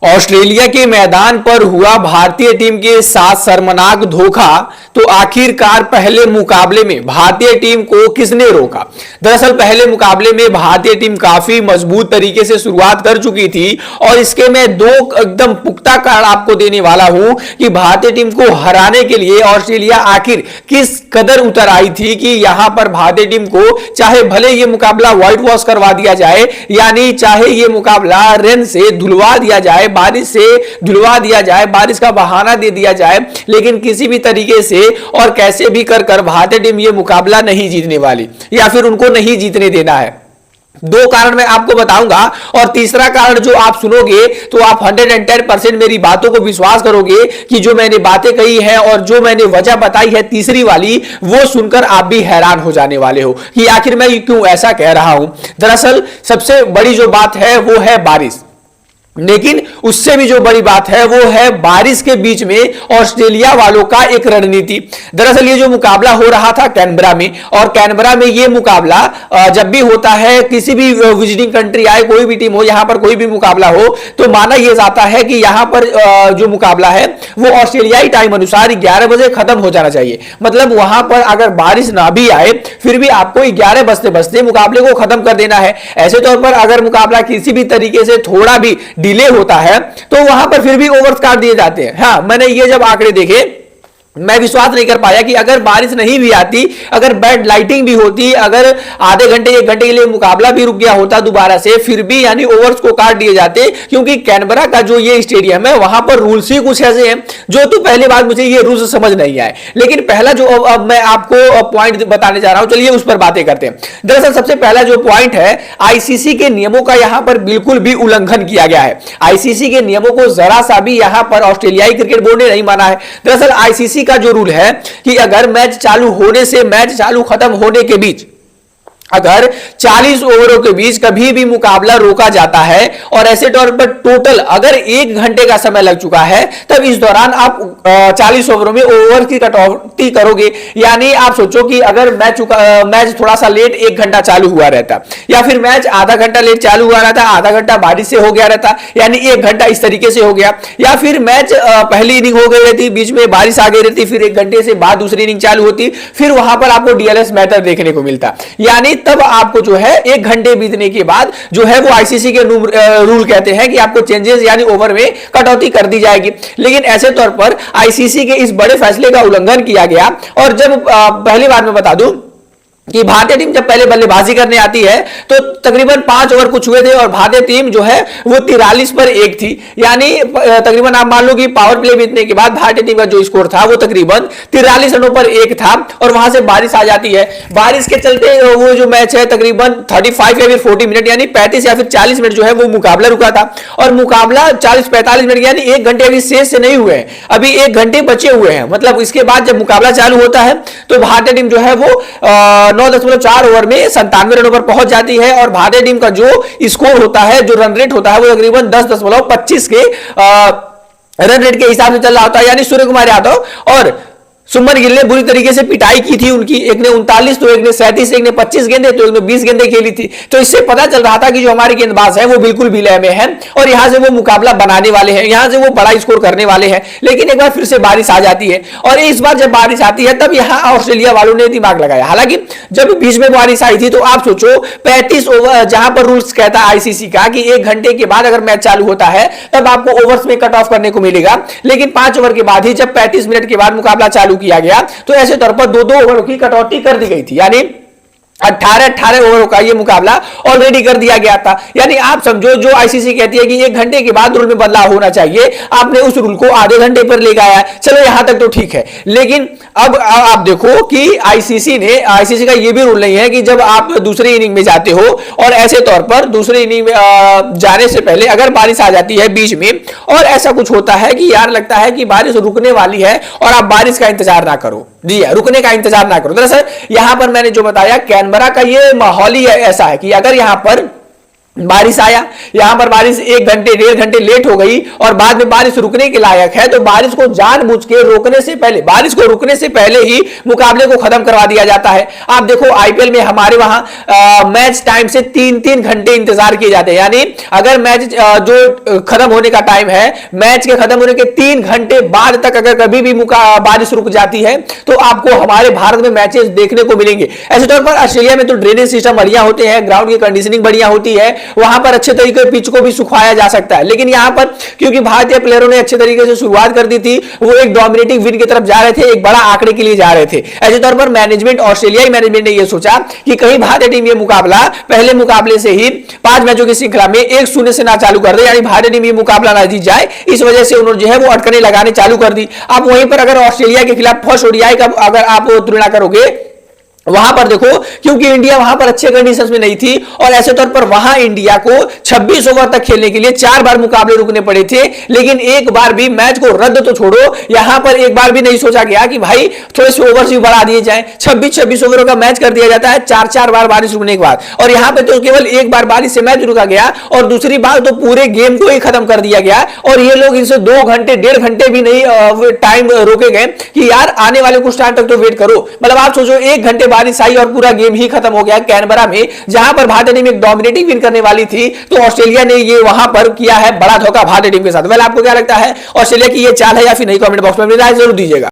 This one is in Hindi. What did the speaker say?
ऑस्ट्रेलिया के मैदान पर हुआ भारतीय टीम के साथ शर्मनाक धोखा, तो आखिरकार पहले मुकाबले में भारतीय टीम को किसने रोका। दरअसल पहले मुकाबले में भारतीय टीम काफी मजबूत तरीके से शुरुआत कर चुकी थी और इसके मैं दो एकदम पुख्ता कारण आपको देने वाला हूं कि भारतीय टीम को हराने के लिए ऑस्ट्रेलिया आखिर किस कदर उतर आई थी कि यहां पर भारतीय टीम को चाहे भले ये मुकाबला व्हाइट वॉश करवा दिया जाए, यानी चाहे ये मुकाबला रन से धुलवा दिया जाए, बारिश से धुलवा दिया जाए, बारिश का बहाना दे दिया जाए, लेकिन किसी भी तरीके से और कैसे भी कर भारतीय टीम ये मुकाबला नहीं जीतने वाली या फिर उनको नहीं जीतने देना है। दो कारण मैं आपको बताऊंगा और तीसरा कारण जो आप सुनोगे तो आप 110% मेरी बातों को विश्वास करोगे कि जो मैंने बातें कही है और जो मैंने वजह बताई है तीसरी वाली, वो सुनकर आप भी हैरान हो जाने वाले हो कि आखिर मैं क्यों ऐसा कह रहा हूं। दरअसल सबसे बड़ी जो बात है वो है बारिश, लेकिन उससे भी जो बड़ी बात है वो है बारिश के बीच में ऑस्ट्रेलिया वालों का एक रणनीति। दरअसल ये जो मुकाबला हो रहा था कैनबरा में, और कैनबरा में ये मुकाबला जब भी होता है, किसी भी विजिटिंग कंट्री आए, कोई भी टीम हो, यहां पर कोई भी मुकाबला हो तो माना यह जाता है कि यहां पर जो मुकाबला है वो ऑस्ट्रेलियाई टाइम अनुसार 11 बजे खत्म हो जाना चाहिए। मतलब वहां पर अगर बारिश ना भी आए फिर भी आपको 11 बजते बजते मुकाबले को खत्म कर देना है। ऐसे तौर पर अगर मुकाबला किसी भी तरीके से थोड़ा भी डिले होता है तो वहां पर फिर भी ओवर्स काट दिए जाते हैं। हाँ, मैंने ये जब आंकड़े देखे मैं विश्वास नहीं कर पाया कि अगर बारिश नहीं भी आती, अगर बैड लाइटिंग भी होती, अगर आधे घंटे 1 घंटे के लिए मुकाबला भी रुक गया होता दोबारा से, फिर भी यानी ओवर्स को काट दिए जाते, क्योंकि कैनबरा का जो ये स्टेडियम है वहां पर रूल्स ही कुछ ऐसे हैं जो तो पहली बात मुझे ये रूल्स समझ नहीं आए। लेकिन पहला जो अब मैं आपको पॉइंट बताने जा रहा हूं, चलिए उस पर बातें करते हैं। दरअसल सबसे पहला जो पॉइंट है, आईसीसी के नियमों का यहां पर बिल्कुल भी उल्लंघन किया गया है। आईसीसी के नियमों को जरा सा भी यहां पर ऑस्ट्रेलियाई क्रिकेट बोर्ड ने नहीं माना है। दरअसल आईसीसी का जो रूल है कि अगर मैच चालू होने से मैच चालू खत्म होने के बीच अगर 40 ओवरों के बीच कभी भी मुकाबला रोका जाता है और ऐसे तौर पर टोटल अगर 1 घंटे का समय लग चुका है, तब इस दौरान आप 40 ओवरों में ओवर की कटौती करोगे। यानी आप सोचो कि अगर मैच थोड़ा सा लेट 1 घंटा चालू हुआ रहता, या फिर मैच आधा घंटा लेट चालू हुआ रहता, आधा घंटा बारिश से हो गया रहता, यानी 1 घंटा इस तरीके से हो गया, या फिर मैच पहली इनिंग हो गई रहती, बीच में बारिश आ गई रहती, फिर 1 घंटे से बाद दूसरी इनिंग चालू होती, फिर वहां पर आपको डीएलएस मैटर देखने को मिलता। यानी तब आपको जो है 1 घंटे बीतने के बाद जो है वो आईसीसी के रूल कहते हैं कि आपको चेंजेस यानी ओवर में कटौती कर दी जाएगी। लेकिन ऐसे तौर पर आईसीसी के इस बड़े फैसले का उल्लंघन किया गया। और जब पहली बार मैं बता दूं कि भारतीय टीम जब पहले बल्लेबाजी करने आती है तो तकरीबन 5 ओवर कुछ हुए थे और भारतीय टीम जो है वो 43 पर 1 थी। यानी तकरीबन आप मान लो कि पावर प्ले बीतने के बाद भारतीय टीम का जो स्कोर था वो तकरीबन 43 रनों पर 1 था, और वहां से बारिश आ जाती है। बारिश के चलते वो जो मैच है तकरीबन 35 या फिर 40 मिनट यानी 35 या फिर 40 मिनट जो है वो मुकाबला रुका था, और मुकाबला 40-45 मिनट यानी 1 घंटे अभी शेष से नहीं हुए हैं, अभी 1 घंटे बचे हुए हैं। मतलब इसके बाद जब मुकाबला चालू होता है तो भारतीय टीम जो है वो 9.4 ओवर में 97 रनों पर पहुंच जाती है, और भारतीय टीम का जो स्कोर होता है, जो रन रेट होता है, वो तकरीबन 10.25 के रन रेट के हिसाब से चल रहा होता है। यानी सूर्य कुमार यादव और सुमन गिल ने बुरी तरीके से पिटाई की थी उनकी, एक ने 39 तो एक ने 37, एक ने 25 गेंदें तो एक ने 20 गेंदें खेली थी। तो इससे पता चल रहा था कि जो हमारे गेंदबाज हैं वो बिल्कुल भी लय में हैं और यहां से वो मुकाबला बनाने वाले हैं, यहां से वो बड़ा स्कोर करने वाले हैं। लेकिन एक बार फिर से बारिश आ जाती है, और इस बार जब बारिश आती है तब यहां ऑस्ट्रेलिया वालों ने दिमाग लगाया। हालांकि जब बीच में बारिश आई थी तो आप सोचो 35 ओवर, जहां पर रूल्स कहता है आईसीसी का कि 1 घंटे के बाद अगर मैच चालू होता है तब आपको ओवर्स में कट ऑफ करने को मिलेगा, लेकिन 5 ओवर के बाद ही जब 35 मिनट के बाद मुकाबला चालू किया गया तो ऐसे तौर पर 2-2 ओवरों की कटौती कर दी गई थी। यानी 18 ओवरों का ये मुकाबला ऑलरेडी कर दिया गया था। यानी आप समझो, जो आईसीसी कहती है कि 1 घंटे के बाद रूल में बदलाव होना चाहिए, आपने उस रूल को आधे घंटे पर ले गया। चलो यहां तक तो ठीक है, लेकिन अब आप देखो कि आईसीसी का ये भी रूल नहीं है कि जब आप दूसरी इनिंग में जाते हो और ऐसे तौर पर दूसरी इनिंग में जाने से पहले अगर बारिश आ जाती है बीच में और ऐसा कुछ होता है कि यार लगता है कि बारिश रुकने वाली है और आप बारिश का इंतजार ना करो, जी रुकने का इंतजार ना करो। दरअसल यहां पर मैंने जो बताया कैनबरा का ये माहौल ही ऐसा है कि अगर यहां पर बारिश आया, यहां पर बारिश 1 घंटे 1.5 घंटे लेट हो गई और बाद में बारिश रुकने के लायक है, तो बारिश को जानबूझ के रोकने से पहले, बारिश को रुकने से पहले ही मुकाबले को खत्म करवा दिया जाता है। आप देखो आईपीएल में हमारे वहां मैच टाइम से 3-3 घंटे इंतजार किए जाते हैं, यानी अगर मैच जो खत्म होने का टाइम है, मैच के खत्म होने के 3 घंटे बाद तक अगर कभी भी बारिश रुक जाती है तो आपको हमारे भारत में मैचेस देखने को मिलेंगे। ऐसे तौर पर ऑस्ट्रेलिया में तो ड्रेनेज सिस्टम बढ़िया होते हैं, ग्राउंड की कंडीशनिंग बढ़िया होती है, वहां पर अच्छे तरीके से पिच को भी सुखाया जा सकता है। लेकिन यहां पर क्योंकि भारतीय प्लेयरों ने अच्छे तरीके से शुरुआत कर दी थी, वो एक डोमिनेटिंग विन की तरफ जा रहे थे, एक बड़ा आंकड़े के लिए जा रहे थे। ऐसे तौर पर मैनेजमेंट, ऑस्ट्रेलियाई मैनेजमेंट ने यह सोचा कि कहीं भारतीय टीम ये मुकाबला पहले मुकाबले से ही 5 मैचों की श्रृंखला में 1-0 से ना चालू कर दे, यानी भारतीय टीम ये मुकाबला ना जीत जाए, इस वजह से उन्होंने जो है वो अटकलें लगाने चालू कर दी। अब वहीं पर अगर ऑस्ट्रेलिया के खिलाफ फर्स्ट ओडीआई का अगर आप तुलना करोगे, वहां पर देखो क्योंकि इंडिया वहां पर अच्छे कंडीशंस में नहीं थी और ऐसे तौर पर वहां इंडिया को 26 ओवर तक खेलने के लिए 4 बार मुकाबले रुकने पड़े थे, लेकिन एक बार भी मैच को रद्द तो छोड़ो, यहां पर एक बार भी नहीं सोचा गया कि भाई थोड़े से ओवर्स भी बढ़ा दिए जाएं। 26-26 ओवरों का मैच कर दिया जाता है 4-4 बार बारिश रुकने के बाद, और यहां पर तो केवल एक बार बारिश से मैच रुका गया और दूसरी बार तो पूरे गेम को ही खत्म कर दिया गया। और ये लोग इनसे 2 घंटे 1.5 घंटे भी नहीं टाइम रोके गए कि यार आने वाले कुछ टाइम तक तो वेट करो। मतलब आप सोचो 1 घंटे बारिश आई और पूरा गेम ही खत्म हो गया कैनबरा में, जहां पर भारतीय टीम एक डोमिनेटिंग विन करने वाली थी, तो ऑस्ट्रेलिया ने ये वहां पर किया है बड़ा धोखा भारतीय टीम के साथ। वेल आपको क्या लगता है, ऑस्ट्रेलिया की ये चाल है या फिर नहीं? कमेंट बॉक्स में अपनी राय जरूर दीजिएगा।